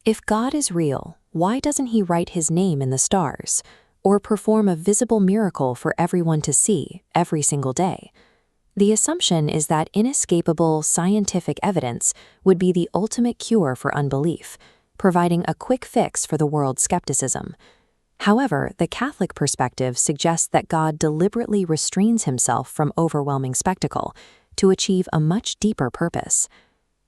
If God is real, why doesn't he write his name in the stars, or perform a visible miracle for everyone to see every single day? The assumption is that inescapable scientific evidence would be the ultimate cure for unbelief, providing a quick fix for the world's skepticism. However, the Catholic perspective suggests that God deliberately restrains himself from overwhelming spectacle to achieve a much deeper purpose.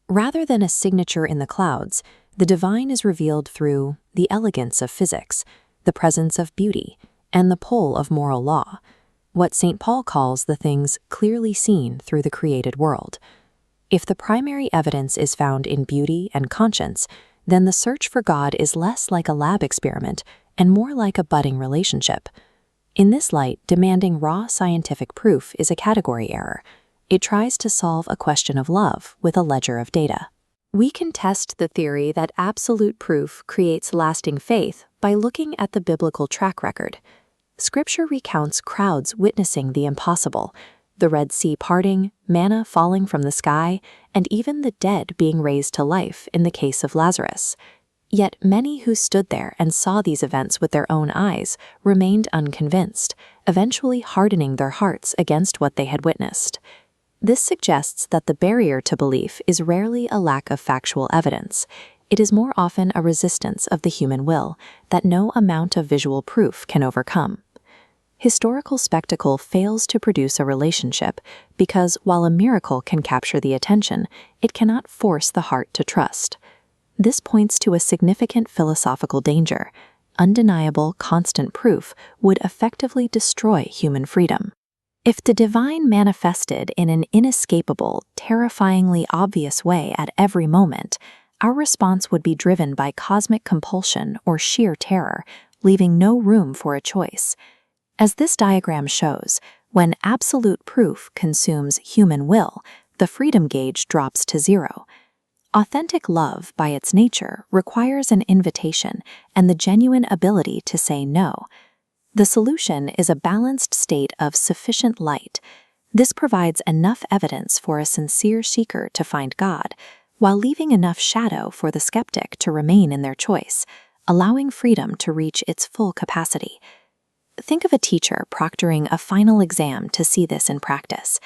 Rather than a signature in the clouds, the divine is revealed through the elegance of physics, the presence of beauty, and the pull of moral law, what St. Paul calls the things clearly seen through the created world. If the primary evidence is found in beauty and conscience, then the search for God is less like a lab experiment and more like a budding relationship. In this light, demanding raw scientific proof is a category error. It tries to solve a question of love with a ledger of data. We can test the theory that absolute proof creates lasting faith by looking at the biblical track record. Scripture recounts crowds witnessing the impossible, the Red Sea parting, manna falling from the sky, and even the dead being raised to life in the case of Lazarus. Yet many who stood there and saw these events with their own eyes remained unconvinced, eventually hardening their hearts against what they had witnessed. This suggests that the barrier to belief is rarely a lack of factual evidence. It is more often a resistance of the human will that no amount of visual proof can overcome. Historical spectacle fails to produce a relationship because while a miracle can capture the attention, it cannot force the heart to trust. This points to a significant philosophical danger. Undeniable, constant proof would effectively destroy human freedom. If the divine manifested in an inescapable, terrifyingly obvious way at every moment, our response would be driven by cosmic compulsion or sheer terror, leaving no room for a choice. As this diagram shows, when absolute proof consumes human will, the freedom gauge drops to zero. Authentic love, by its nature, requires an invitation and the genuine ability to say no. The solution is a balanced state of sufficient light. This provides enough evidence for a sincere seeker to find God, while leaving enough shadow for the skeptic to remain in their choice, allowing freedom to reach its full capacity. Think of a teacher proctoring a final exam to see this in practice.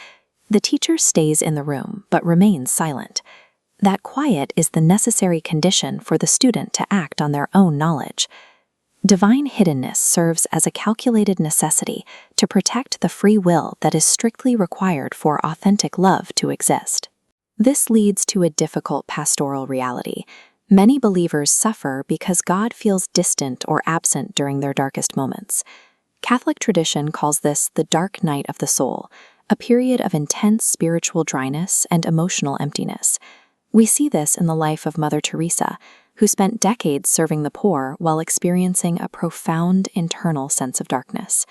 The teacher stays in the room but remains silent. That quiet is the necessary condition for the student to act on their own knowledge. Divine hiddenness serves as a calculated necessity to protect the free will that is strictly required for authentic love to exist. This leads to a difficult pastoral reality. Many believers suffer because God feels distant or absent during their darkest moments. Catholic tradition calls this the dark night of the soul, a period of intense spiritual dryness and emotional emptiness. We see this in the life of Mother Teresa, who spent decades serving the poor while experiencing a profound internal sense of darkness.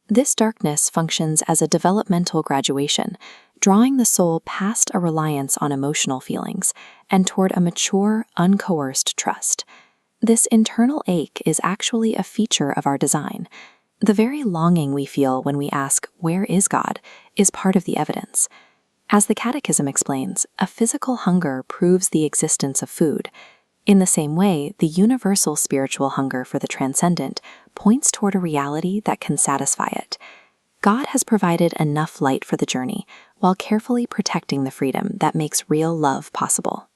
This darkness functions as a developmental graduation, drawing the soul past a reliance on emotional feelings and toward a mature, uncoerced trust. This internal ache is actually a feature of our design. The very longing we feel when we ask, "Where is God?" is part of the evidence. As the Catechism explains, a physical hunger proves the existence of food. In the same way, the universal spiritual hunger for the transcendent points toward a reality that can satisfy it. God has provided enough light for the journey, while carefully protecting the freedom that makes real love possible.